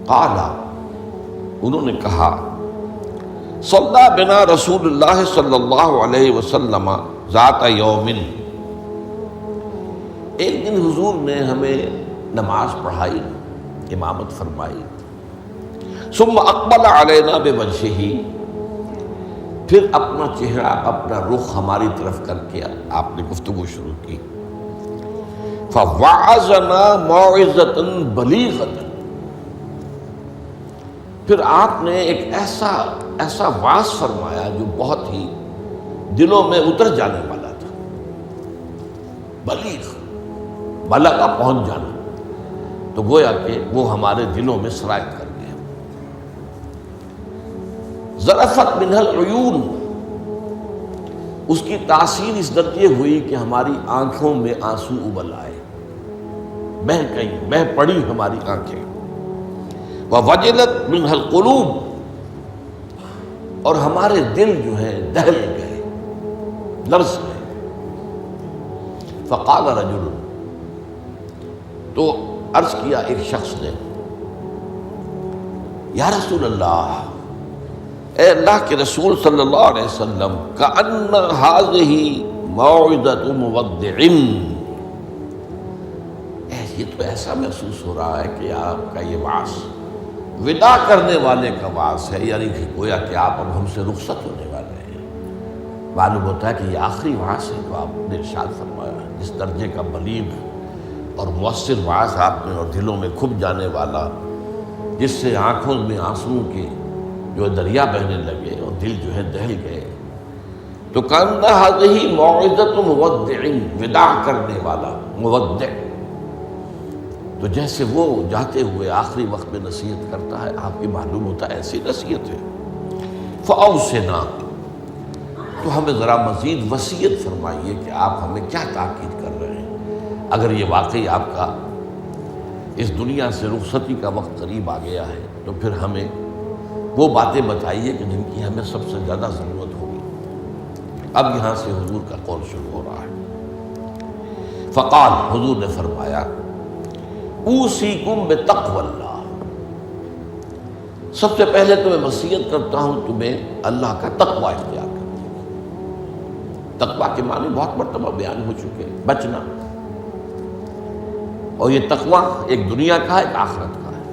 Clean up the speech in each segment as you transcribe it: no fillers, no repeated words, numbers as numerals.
قال، انہوں نے کہا، صلی بنا رسول اللہ صلی اللہ علیہ وسلم ذات یوم، ایک دن حضور نے ہمیں نماز پڑھائی، امامت فرمائی، ثم اقبل علینا بوجہہ، پھر اپنا چہرہ اپنا رخ ہماری طرف کر کے آپ نے گفتگو شروع کی، فوعظنا موعظۃ بلیغۃ، پھر آپ نے ایک ایسا واعظ فرمایا جو بہت ہی دلوں میں اتر جانے والا تھا، بلیغ، بلغ پہنچ جانا، تو گویا کہ وہ ہمارے دلوں میں سرایت کر گیا۔ ذرفت منہ العیون، اس کی تاثیر اس درجے ہوئی کہ ہماری آنکھوں میں آنسو ابل آئے، بہہ پڑی ہماری آنکھیں۔ ووجلت منہ القلوب، اور ہمارے دل جو ہے دہل گئے، لرز گئے۔ فقال رجل، تو عرض کیا ایک شخص نے، یا رسول اللہ، اے اللہ کے رسول صلی اللہ علیہ وسلم، کأن ہذہ موعظۃ مودع، یہ تو ایسا محسوس ہو رہا ہے کہ آپ کا یہ وعظ وداع کرنے والے کا وعظ ہے، یعنی کہ گویا کہ آپ اب ہم سے رخصت ہونے والے ہیں۔ معلوم ہوتا ہے کہ یہ آخری وعظ ہے جو آپ نے ارشاد فرمایا، جس درجے کا بلیغ اور مؤثر وعظ آپ نے، اور دلوں میں کھپ جانے والا، جس سے آنکھوں میں آنسوؤں کے جو دریا بہنے لگے اور دل جو ہے دہل گئے۔ تو کأن ہذہ موعظۃ مودع، وداع کرنے والا، مودع، تو جیسے وہ جاتے ہوئے آخری وقت میں نصیحت کرتا ہے، آپ کی معلوم ہوتا ہے ایسی نصیحت ہے۔ فأوصنا، تو ہمیں ذرا مزید وصیت فرمائیے کہ آپ ہمیں کیا تاکید کر رہے ہیں، اگر یہ واقعی آپ کا اس دنیا سے رخصتی کا وقت قریب آ گیا ہے تو پھر ہمیں وہ باتیں بتائیے کہ جن کی ہمیں سب سے زیادہ ضرورت ہوگی۔ اب یہاں سے حضور کا قول شروع ہو رہا ہے۔ فقال، حضور نے فرمایا، اوصیکم بتقوی اللہ، سب سے پہلے تو میں وصیت کرتا ہوں تمہیں اللہ کا تقوی اختیار کرنے کی۔ تقوی کے معنی بہت مرتبہ بیان ہو چکے، بچنا، اور یہ تقوی ایک دنیا کا ہے، ایک آخرت کا ہے۔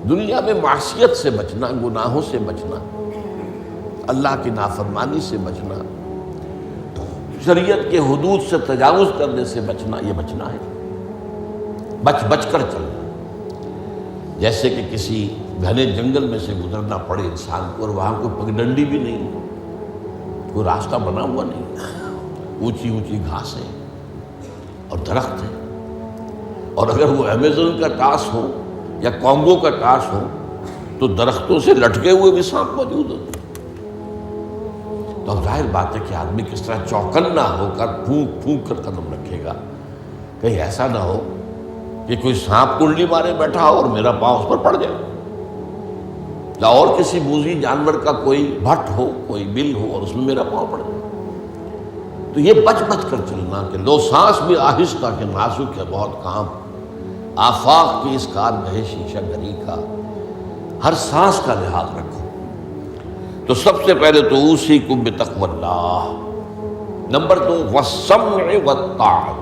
دنیا میں معصیت سے بچنا، گناہوں سے بچنا، اللہ کی نافرمانی سے بچنا، شریعت کے حدود سے تجاوز کرنے سے بچنا، یہ بچنا ہے، بچ کر چلنا۔ جیسے کہ کسی گھنے جنگل میں سے گزرنا پڑے انسان کو، اور وہاں کوئی پگڈنڈی بھی نہیں، کوئی راستہ بنا ہوا نہیں، اونچی اونچی گھاسیں اور درخت ہیں، اور اگر وہ امیزون کا ٹاس ہو یا کانگو کا ٹاس ہو تو درختوں سے لٹکے ہوئے بھی سانپ موجود ہوتے ہیں۔ تو اب ظاہر بات ہے کہ آدمی کس طرح چوکنا ہو کر پھونک پھونک کر قدم رکھے گا، کہیں ایسا نہ ہو کہ کوئی سانپ کنڈلی مارے بیٹھا ہو اور میرا پاؤں اس پر پڑ جائے، یا اور کسی موذی جانور کا کوئی بھٹ ہو، کوئی بل ہو اور اس میں میرا پاؤں پڑ جائے۔ تو یہ بچ کر چلنا کہ لو سانس بھی آہستہ کہ نازک ہے بہت کام، آفاق کی اس کارگاہ شیشہ گری کا، ہر سانس کا لحاظ رکھو۔ تو سب سے پہلے تو اوصیکم بتقوی اللہ، نمبر 2 والسمع والطاعت،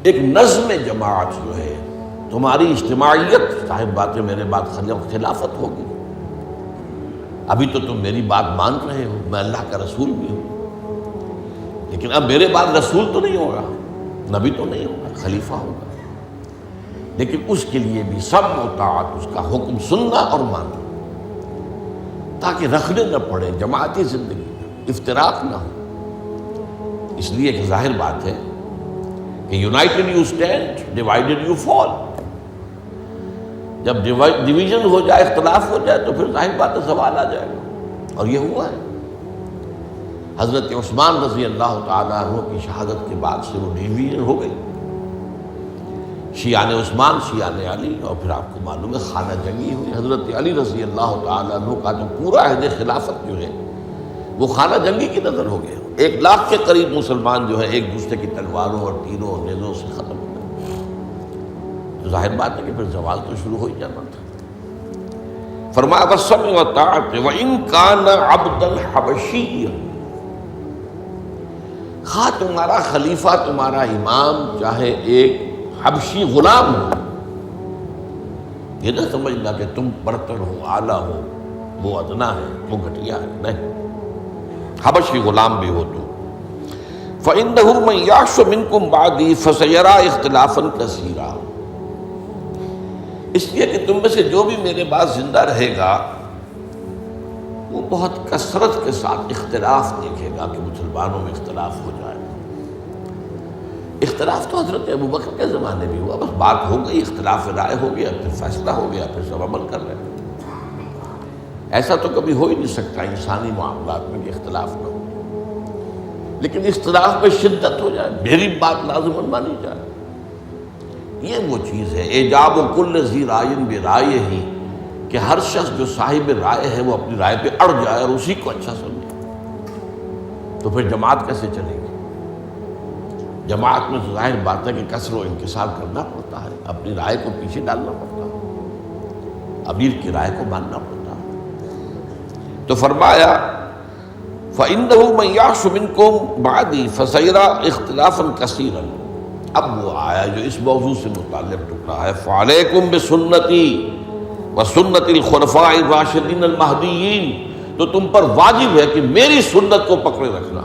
ایک نظم جماعت جو ہے، تمہاری اجتماعیت، صاحب باتیں میرے بات خلافت ہوگی۔ ابھی تو تم میری بات مان رہے ہو، میں اللہ کا رسول بھی ہوں، لیکن اب میرے بعد رسول تو نہیں ہوگا، نبی تو نہیں ہوگا، خلیفہ ہوگا، لیکن اس کے لیے بھی سمع و طاعت، اس کا حکم سننا اور ماننا، تاکہ رکھنے نہ پڑے، جماعتی زندگی میں افتراق نہ ہو۔ اس لیے کہ ظاہر بات ہے کہ United you stand, divided you fall. جب ڈویژن ہو جائے، اختلاف ہو جائے، تو پھر ظاہر بات ہے زوال آ جائے گا، اور یہ ہوا ہے۔ حضرت عثمان رضی اللہ تعالیٰ عنہ کی شہادت کے بعد سے وہ ڈویژن ہو گئی، شیعان عثمان، شیعان علی، اور پھر آپ کو معلوم ہے خانہ جنگی ہوئی۔ حضرت علی رضی اللہ تعالیٰ عنہ کا جو پورا عہد خلافت جو ہے وہ خانہ جنگی کی نظر ہو گیا۔ 1 لاکھ کے قریب مسلمان جو ہے ایک دوسرے کی تلواروں اور تیروں اور نیزوں سے ختم ہو گئے۔ تو ظاہر بات ہے کہ پھر زوال تو شروع ہو ہی جانا تھا۔ فرمایا والسمع والطاعۃ وإن كان عبدا حبشیا، خواہ تمہارا خلیفہ تمہارا امام چاہے ایک حبشی غلام ہو، یہ نہ سمجھنا کہ تم برتر ہو، اعلیٰ ہو، وہ ادنا ہے، وہ گھٹیا ہے، نہیں، حبشی غلام بھی ہو تو فَإِنَّهُ مَن يَعْشُ مِنكُم بَعْدِي فَسَيَرَىٰ اخْتِلَافًا كَثِيرًا، اس لیے کہ تم میں سے جو بھی میرے بعد زندہ رہے گا وہ بہت کثرت کے ساتھ اختلاف دیکھے گا کہ مسلمانوں میں اختلاف ہو جائے۔ اختلاف تو حضرت ابوبکر کے زمانے بھی ہوا، بس بات ہو گئی، اختلاف رائے ہو گیا، پھر فیصلہ ہو گیا، پھر سب عمل کر رہے ہیں۔ ایسا تو کبھی ہو ہی نہیں سکتا انسانی معاملات میں کہ اختلاف نہ ہو، لیکن اختلاف میں شدت ہو جائے، میری بات لازماً مانی جائے، یہ وہ چیز ہے ایجاب کل ذی رائے برائے ہی، کہ ہر شخص جو صاحب رائے ہے وہ اپنی رائے پہ اڑ جائے اور اسی کو اچھا سمجھے، تو پھر جماعت کیسے چلے گی؟ جماعت میں تو ظاہر بات ہے کہ کثر و انکسار کرنا پڑتا ہے، اپنی رائے کو پیچھے ڈالنا پڑتا ہے، امیر کی رائے کو ماننا پڑتا ہے۔ تو فرمایا فَإِنَّهُ مَن يَعْشُ مِنكُم بَعْدِي فَسَيَرَىٰ اخْتِلَافًا كَثِيرًا، اب وہ آیا جو اس موضوع سے متعلق ٹکڑا ہے، فَعَلَيْكُمْ بِسُنَّتِي وَسُنَّتِ الْخُلَفَاءِ الرَّاشِدِينَ الْمَهْدِيِّينَ، تو تم پر واجب ہے کہ میری سنت کو پکڑے رکھنا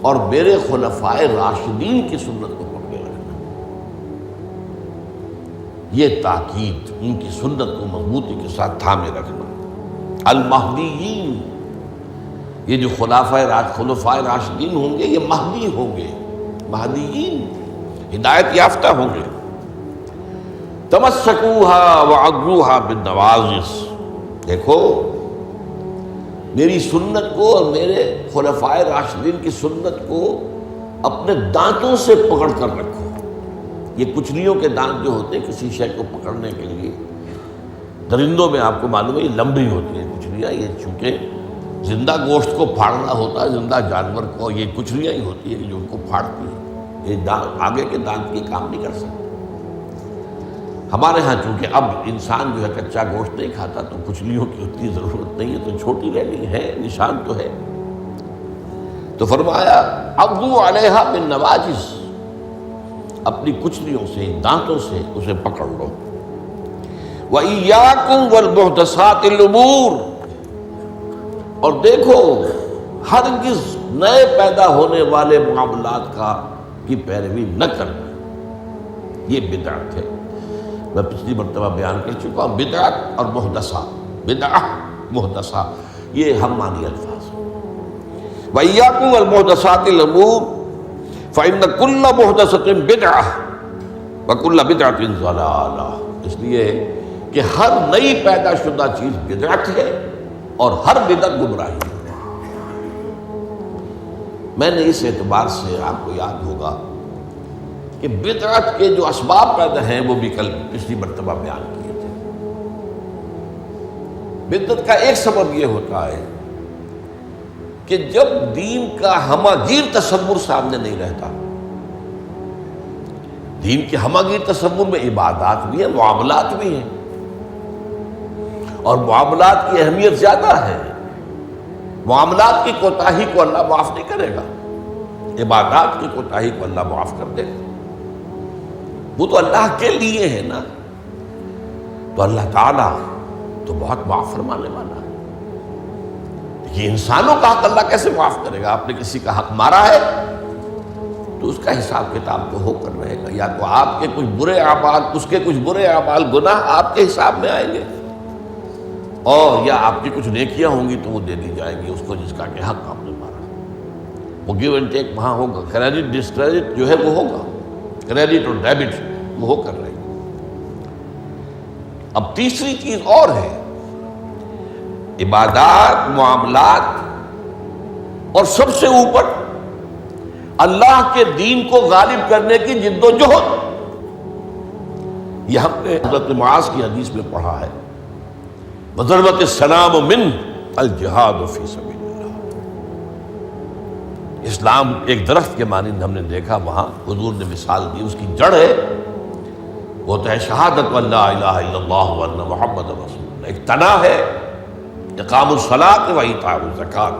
اور میرے خلفائے راشدین کی سنت کو پکڑے رکھنا، یہ تاکید، ان کی سنت کو مضبوطی کے ساتھ تھامے رکھنا۔ المہدیین، یہ جو خلفائے راشدین ہوں گے یہ مہدی ہوں گے، مہدیین ہدایت یافتہ ہوں گے۔ تمسکوها وعضوها بالنواجذ، دیکھو میری سنت کو اور میرے خلفائے راشدین کی سنت کو اپنے دانتوں سے پکڑ کر رکھو۔ یہ کچلیوں کے دانت جو ہوتے ہیں کسی شے کو پکڑنے کے لیے، درندوں میں آپ کو معلوم ہے یہ لمبی ہوتی ہیں کچلیاں، یہ چونکہ زندہ گوشت کو پھاڑنا ہوتا ہے، زندہ جانور کو یہ کچلیاں ہی ہوتی ہیں جو ان کو پھاڑتی ہیں، یہ آگے کے دانت کی کام نہیں کر سکتے۔ ہمارے ہاں چونکہ اب انسان جو ہے کچا گوشت نہیں کھاتا تو کچلیوں کی اتنی ضرورت نہیں ہے، تو چھوٹی رہنی ہے، نشان تو ہے۔ تو فرمایا عضوا علیہا بالنواجذ، اپنی کچلیوں سے، دانتوں سے اسے پکڑ لو۔ وَإِيَّاكُمْ وَالْمُحْدَثَاتِ الْأُمُورِ، اور دیکھو ہرگز نئے پیدا ہونے والے معاملات کی پیروی نہ کرنا، یہ بدعت ہے۔ میں پچھلی مرتبہ بیان کر چکا ہوں، بدعت اور محدثہ، بدعہ محدثہ یہ ہم معنی الفاظ ہیں۔ وَإِيَّاكُمْ وَالْمُحْدَثَاتِ الْأُمُورِ فَإِنَّ كُلَّ مُحْدَثَةٍ بِدْعَةٌ وَكُلَّ بِدْعَةٍ ضَلَالَةٌ، اس لیے کہ ہر نئی پیدا شدہ چیز بدعت ہے اور ہر بدعت گمراہی ہے۔ میں نے اس اعتبار سے آپ کو یاد ہوگا کہ بدعت کے جو اسباب پیدا ہیں وہ بھی کل پچھلی مرتبہ بیان کیے تھے۔ بدعت کا ایک سبب یہ ہوتا ہے کہ جب دین کا ہماگیر تصور سامنے نہیں رہتا، دین کے ہماگیر تصور میں عبادات بھی ہیں، معاملات بھی ہیں، اور معاملات کی اہمیت زیادہ ہے، معاملات کی کوتاہی کو اللہ معاف نہیں کرے گا، عبادات کی کوتاہی کو اللہ معاف کر دے گا، وہ تو اللہ کے لیے ہے نا، تو اللہ تعالیٰ تو بہت معاف فرمانے والا ہے۔ یہ انسانوں کا حق اللہ کیسے معاف کرے گا؟ آپ نے کسی کا حق مارا ہے تو اس کا حساب کتاب تو ہو کر رہے گا، یا تو آپ کے کچھ برے اعمال، اس کے کچھ برے اعمال، گناہ آپ کے حساب میں آئیں گے، اور یا آپ کی کچھ نیکیاں ہوں گی تو وہ دے دی جائیں گی اس کو جس کا کہ حق آپ نے مارا، وہ گیو اینڈ ٹیک وہاں ہوگا، کریڈٹ ڈسکریڈٹ جو ہے وہ ہوگا، کریڈٹ اور ڈیبٹ وہ ہو کر رہے گی۔ اب تیسری چیز اور ہے، عبادات، معاملات، اور سب سے اوپر اللہ کے دین کو غالب کرنے کی جد و جہد۔ یہ ہم نے حضرت معاذ کی حدیث میں پڑھا ہے، وَضَرْبَتِ السَّلَامُ مِنْ الْجِهَادُ فِي سَبِيلِ اللَّهِ۔ اسلام ایک درخت کے مانند ہم نے دیکھا، وہاں حضور نے مثال دی، اس کی جڑ ہے وہ تو ہے شہادت لا الہ الا اللہ وان محمد رسول اللہ، ایک تنا ہے اقام الصلاۃ و ایتاء الزکوٰۃ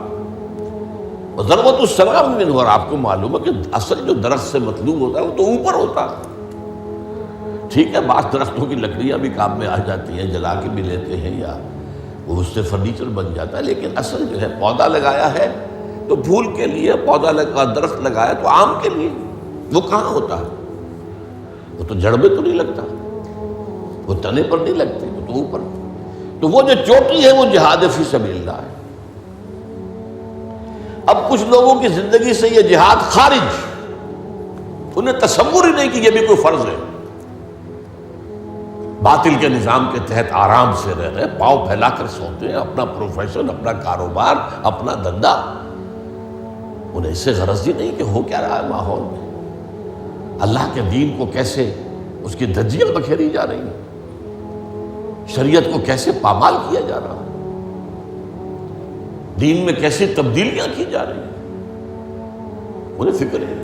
و ضربۃ السلام منہ، اور آپ کو معلوم ہے کہ اصل جو درخت سے مطلوب ہوتا ہے وہ تو اوپر ہوتا ہے۔ ٹھیک ہے، بعض درختوں کی لکڑیاں بھی کام میں آ جاتی ہیں، جلا کے بھی لیتے ہیں یا وہ اس سے فرنیچر بن جاتا ہے، لیکن اصل جو ہے پودا لگایا ہے تو پھول کے لیے، پودا لگا درخت لگایا تو آم کے لیے، وہ کہاں ہوتا ہے؟ وہ تو جڑ میں تو نہیں لگتا، وہ تنے پر نہیں لگتے، وہ تو اوپر۔ تو وہ جو چوٹی ہے وہ جہاد فی سبیل اللہ ہے۔ اب کچھ لوگوں کی زندگی سے یہ جہاد خارج، انہیں تصور ہی نہیں کہ یہ بھی کوئی فرض ہے، باطل کے نظام کے تحت آرام سے رہ رہے، پاؤں پھیلا کر سوتے ہیں، اپنا پروفیشن، اپنا کاروبار، اپنا دھندا، انہیں اس سے غرض ہی نہیں کہ ہو کیا رہا ہے ماحول میں، اللہ کے دین کو کیسے اس کی دھجیاں بکھیری جا رہی ہیں، شریعت کو کیسے پامال کیا جا رہا ہے، دین میں کیسی تبدیلیاں کی جا رہی ہیں، انہیں فکر ہے۔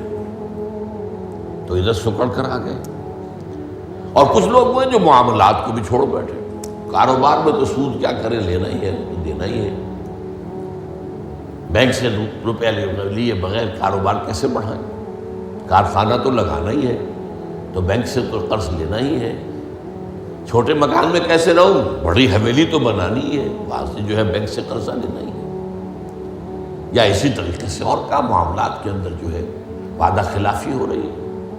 تو ادھر سکڑ کر آ گئے۔ اور کچھ لوگ وہ ہیں جو معاملات کو بھی چھوڑ بیٹھے، کاروبار میں تو سود کیا کریں، لینا ہی ہے، دینا ہی ہے، بینک سے روپے لیے بغیر کاروبار کیسے بڑھائیں، کارخانہ تو لگانا ہی ہے، تو بینک سے تو قرض لینا ہی ہے، چھوٹے مکان میں کیسے رہوں، بڑی حویلی تو بنانی ہی ہے، وہاں سے جو ہے بینک سے قرضہ لینا ہی ہے، یا اسی طریقے سے اور کا معاملات کے اندر جو ہے وعدہ خلافی ہو رہی ہے،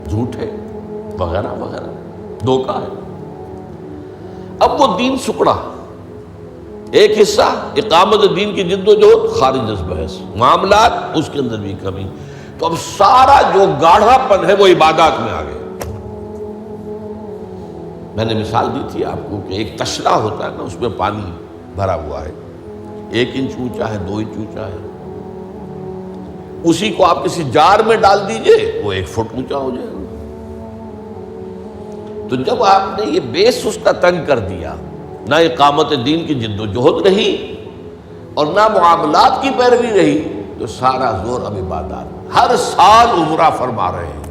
جھوٹ ہے، وغیرہ وغیرہ، دھوکہ ہے۔ اب وہ دین سکڑا، ایک حصہ اقامت دین کی جد و جہد خارج از بحث، معاملات اس کے اندر بھی کمی، تو اب سارا جو گاڑھا پن ہے وہ عبادات میں آ گیا۔ میں نے مثال دی تھی آپ کو کہ ایک تشلا ہوتا ہے نا، اس میں پانی بھرا ہوا ہے، 1 انچ اونچا ہے، 2 انچ اونچا ہے، اسی کو آپ کسی جار میں ڈال دیجئے وہ 1 فٹ اونچا ہو جائے گا۔ تو جب آپ نے یہ بیس اس کا تنگ کر دیا، نہ اقامت دین کی جد و جہد رہی اور نہ معاملات کی پیروی رہی، تو سارا زور اب عبادات، ہر سال عمرہ فرما رہے ہیں،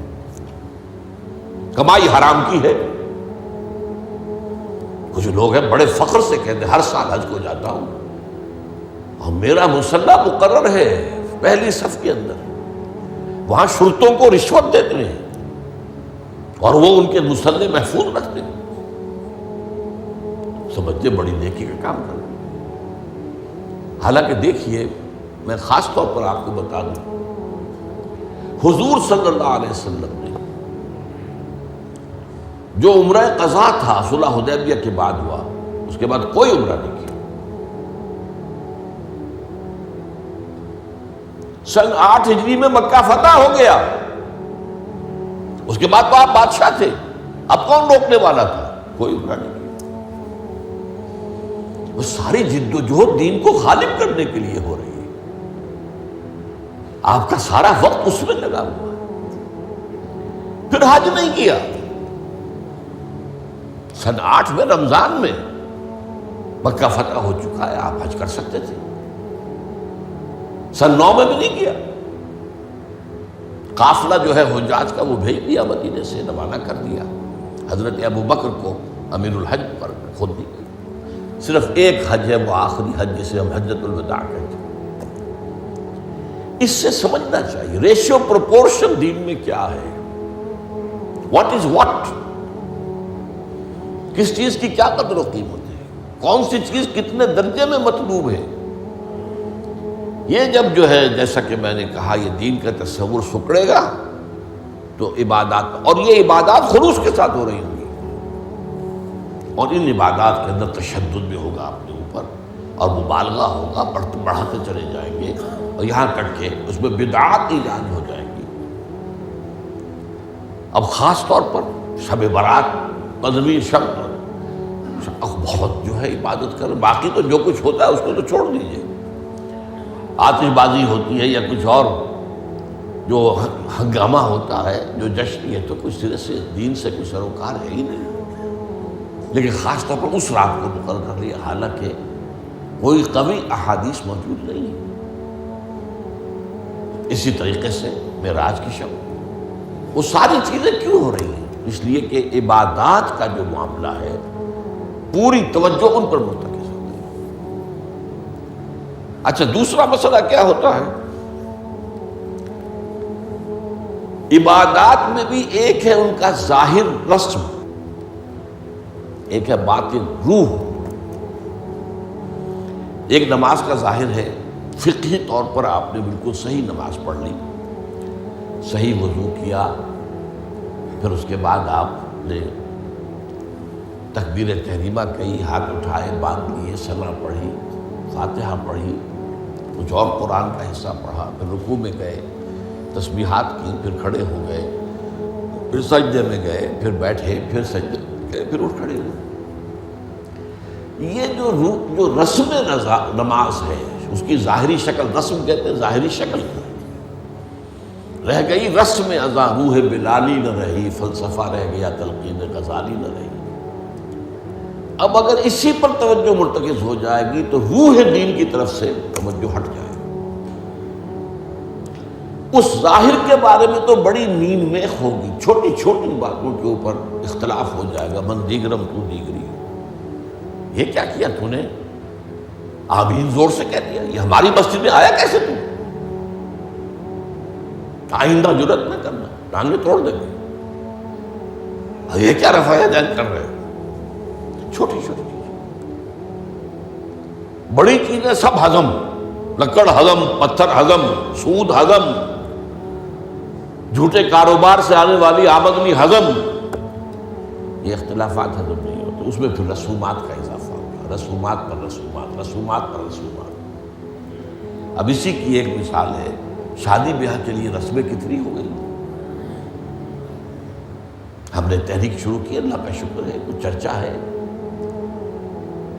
کمائی حرام کی ہے۔ کچھ لوگ ہیں بڑے فخر سے کہتے ہیں ہر سال حج کو جاتا ہوں، اور میرا مصلی مقرر ہے پہلی صف کے اندر، وہاں شرطوں کو رشوت دیتے ہیں اور وہ ان کے مصلی محفوظ رکھتے ہیں، سمجھتے بڑی نیکی کا کام کر رہے ہیں۔ حالانکہ دیکھیے، میں خاص طور پر آپ کو بتا دوں، حضور صلی اللہ علیہ وسلم نے جو عمرہ قضا تھا صلح حدیبیہ کے بعد ہوا، اس کے بعد کوئی عمرہ نہیں کیا۔ سن 8 ہجری میں مکہ فتح ہو گیا، اس کے بعد تو آپ بادشاہ تھے، اب کون روکنے والا تھا؟ کوئی عمرہ نہیں کیا۔ وہ ساری جد و جہد دین کو غالب کرنے کے لیے ہو رہی ہے، آپ کا سارا وقت اس میں لگا ہوا ہے۔ پھر حج نہیں کیا، سن 8 میں رمضان میں مکہ فتح ہو چکا ہے، آپ حج کر سکتے تھے، سن 9 میں بھی نہیں کیا۔ قافلہ جو ہے حجاج کا وہ بھیج دیا، مدینے سے روانہ کر دیا، حضرت ابو بکر کو امیر الحج پر خود دی گئی۔ صرف ایک حج ہے، وہ آخری حج جسے ہم حجۃ الوداع کہتے ہیں۔ اس سے سمجھنا چاہیے ریشیو پروپورشن دین میں کیا ہے، واٹ از واٹ، کس چیز کی کیا قدر و قیمت ہے، کون سی چیز کتنے درجے میں مطلوب ہے۔ یہ جب جو ہے جیسا کہ میں نے کہا یہ دین کا تصور سکڑے گا تو عبادات، اور یہ عبادات خلوص کے ساتھ ہو رہی ہوں گی، اور ان عبادات کے اندر تشدد بھی ہوگا اپنے اوپر، اور مبالغہ ہوگا، بڑھاتے چلے جائیں گے، اور یہاں تک کہ اس میں بدعات ایجاد ہو جائیں گی۔ اب خاص طور پر شب برات، قدمی شب، بہت جو ہے عبادت کر، باقی تو جو کچھ ہوتا ہے اس کو تو چھوڑ دیجئے، آتش بازی ہوتی ہے یا کچھ اور جو ہنگامہ ہوتا ہے، جو جشن، یہ تو کچھ سرے سے دین سے کوئی سروکار ہے ہی نہیں۔ لیکن خاص طور پر اس رات کو مقرر کر لیا، حالانکہ کوئی قوی احادیث موجود نہیں ہے۔ اسی طریقے سے معراج کی شب، وہ ساری چیزیں کیوں ہو رہی ہیں؟ اس لیے کہ عبادات کا جو معاملہ ہے پوری توجہ ان پر مرتکز ہوتی ہے۔ اچھا، دوسرا مسئلہ کیا ہوتا ہے؟ عبادات میں بھی ایک ہے ان کا ظاہر رسم، ایک ہے باطن روح۔ ایک نماز کا ظاہر ہے، فقہی طور پر آپ نے بالکل صحیح نماز پڑھ لی، صحیح وضو کیا، پھر اس کے بعد آپ نے تکبیر تحریمہ کہی، ہاتھ اٹھائے، باندھ لیے، ثنا پڑھی، فاتحہ پڑھی، کچھ اور قرآن کا حصہ پڑھا، پھر رکوع میں گئے، تسبیحات کی، پھر کھڑے ہو گئے، پھر سجدے میں گئے، پھر بیٹھے، پھر سجدے میں گئے، پھر اٹھ کھڑے ہوئے۔ یہ جو رسم نماز ہے، اس کی ظاہری شکل، رسم کہتے ہیں ظاہری شکل کو، رہ گئی رسم ازاں روح بلالی نہ رہی، فلسفہ رہ گیا تلقین غزالی نہ رہی۔ اب اگر اسی پر توجہ مرتکز ہو جائے گی تو روح دین کی طرف سے توجہ ہٹ جائے گی۔ اس ظاہر کے بارے میں تو بڑی نیند میخ ہوگی، چھوٹی چھوٹی باتوں کے اوپر اختلاف ہو جائے گا، من دیگرم تو دیگری، یہ کیا کیا تو نے؟ آمین زور سے کہہ دیا، یہ ہماری مسجد میں آیا کیسے تو؟ آئندہ جرت نہ کرنا، ٹانگیں توڑ دیں گے۔ یہ کیا رفع دین کر رہے ہو؟ چھوٹی چھوٹی چیز، بڑی چیزیں سب ہضم، لکڑ ہضم، پتھر ہضم، سود ہضم، جھوٹے کاروبار سے آنے والی آمدنی ہضم، یہ اختلافات ہضم نہیں ہوتے۔ اس میں پھر رسومات کا اضافہ ہوگا، رسومات پر رسومات، رسومات پر رسومات۔ اب اسی کی ایک مثال ہے، شادی بیاہ کے لیے رسمیں کتنی ہو گئی۔ ہم نے تحریک شروع کی، اللہ کا شکر ہے، کچھ چرچا ہے۔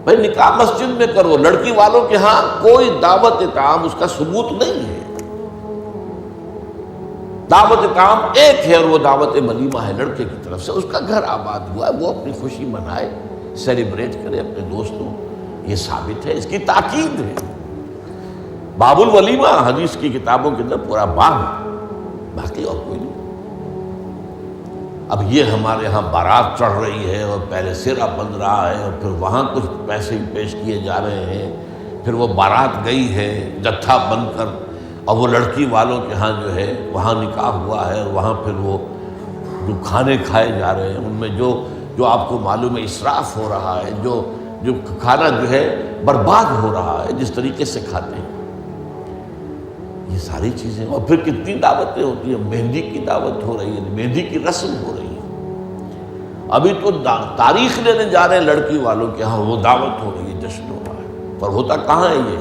بھائی نکاح مسجد میں کرو، لڑکی والوں کے ہاں کوئی دعوت طعام اس کا ثبوت نہیں ہے۔ دعوت طعام ایک ہے، اور وہ دعوت ولیمہ ہے لڑکے کی طرف سے، اس کا گھر آباد ہوا ہے، وہ اپنی خوشی منائے، سیلیبریٹ کرے اپنے دوستوں، یہ ثابت ہے، اس کی تاکید ہے۔ باب الولیمہ حدیث کی کتابوں کے اندر پورا باب ہے، باقی اور کوئی نہیں۔ اب یہ ہمارے ہاں بارات چڑھ رہی ہے اور پہلے سرا بن رہا ہے، اور پھر وہاں کچھ پیسے پیش کیے جا رہے ہیں، پھر وہ بارات گئی ہے جتھا بن کر، اور وہ لڑکی والوں کے ہاں جو ہے وہاں نکاح ہوا ہے، اور وہاں پھر وہ جو کھانے کھائے جا رہے ہیں ان میں جو آپ کو معلوم ہے اسراف ہو رہا ہے، جو کھانا جو ہے برباد ہو رہا ہے جس طریقے سے کھاتے ہیں، یہ ساری چیزیں۔ اور پھر کتنی دعوتیں ہوتی ہیں، مہندی کی دعوت ہو رہی ہے، مہندی کی رسم ہو رہی ہے، ابھی تو تاریخ لینے جا رہے ہیں لڑکی والوں کے ہاں، وہ دعوت ہو رہی ہے، جشن ہو رہا ہے۔ پر ہوتا کہاں ہے یہ؟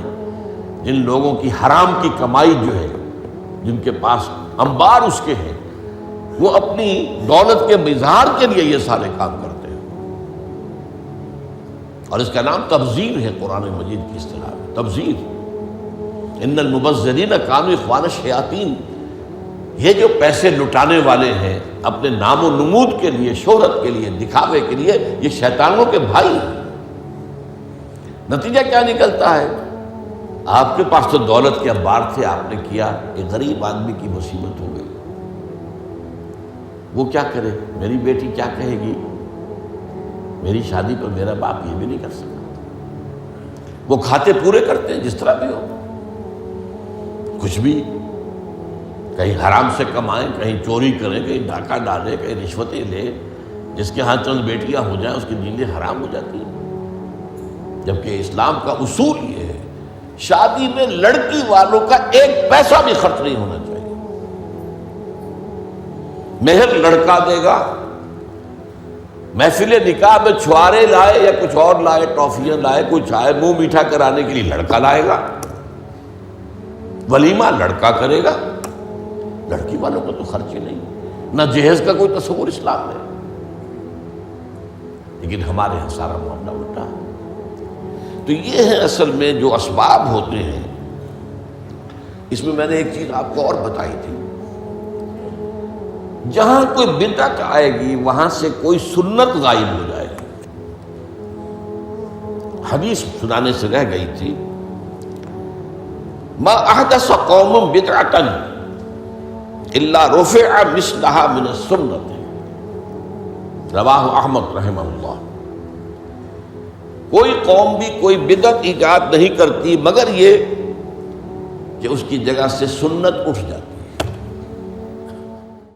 جن لوگوں کی حرام کی کمائی جو ہے، جن کے پاس انبار اس کے ہیں، وہ اپنی دولت کے اظہار کے لیے یہ سارے کام کرتے ہیں، اور اس کا نام تبذیر ہے قرآن مجید کی اصطلاح میں، تبذیر۔ ان المبذرین کانوا اخوان الشیاطین، یہ جو پیسے لٹانے والے ہیں اپنے نام و نمود کے لیے، شہرت کے لیے، دکھاوے کے لیے، یہ شیطانوں کے بھائی ہیں۔ نتیجہ کیا نکلتا ہے؟ آپ کے پاس تو دولت کے انبار تھے، آپ نے کیا، ایک غریب آدمی کی مصیبت ہو گئی، وہ کیا کرے؟ میری بیٹی کیا کہے گی؟ میری شادی پر میرا باپ یہ بھی نہیں کر سکتا۔ وہ کھاتے پورے کرتے ہیں جس طرح بھی ہو، کچھ بھی، کہیں حرام سے کمائیں، کہیں چوری کریں، کہیں ڈاکہ ڈالیں، کہیں رشوتیں لیں، جس کے ہاں چند بیٹیاں ہو جائیں اس کی نیندیں حرام ہو جاتی ہیں۔ جبکہ اسلام کا اصول یہ ہے، شادی میں لڑکی والوں کا ایک پیسہ بھی خرچ نہیں ہونا چاہیے، مہر لڑکا دے گا، محفل نکاح میں چھوارے لائے یا کچھ اور لائے، ٹافیاں لائے، کچھ آئے، منہ میٹھا کرانے کے لیے لڑکا لائے گا، ولیمہ لڑکا کرے گا، لڑکی والوں کو تو خرچ ہی نہیں، نہ جہیز کا کوئی تصور اسلام میں۔ لیکن ہمارے یہاں سارا معاملہ الٹا ہے۔ تو یہ ہے اصل میں جو اسباب ہوتے ہیں۔ اس میں میں نے ایک چیز آپ کو اور بتائی تھی، جہاں کوئی بدعت آئے گی وہاں سے کوئی سنت غائب ہو جائے گی۔ حدیث سنانے سے رہ گئی تھی، ما احدث قوم بدعۃ الا رفع مثلها من السنت، رواہ احمد رحمہ اللہ۔ کوئی قوم بھی کوئی بدعت ایجاد نہیں کرتی مگر یہ کہ اس کی جگہ سے سنت اٹھ جاتی۔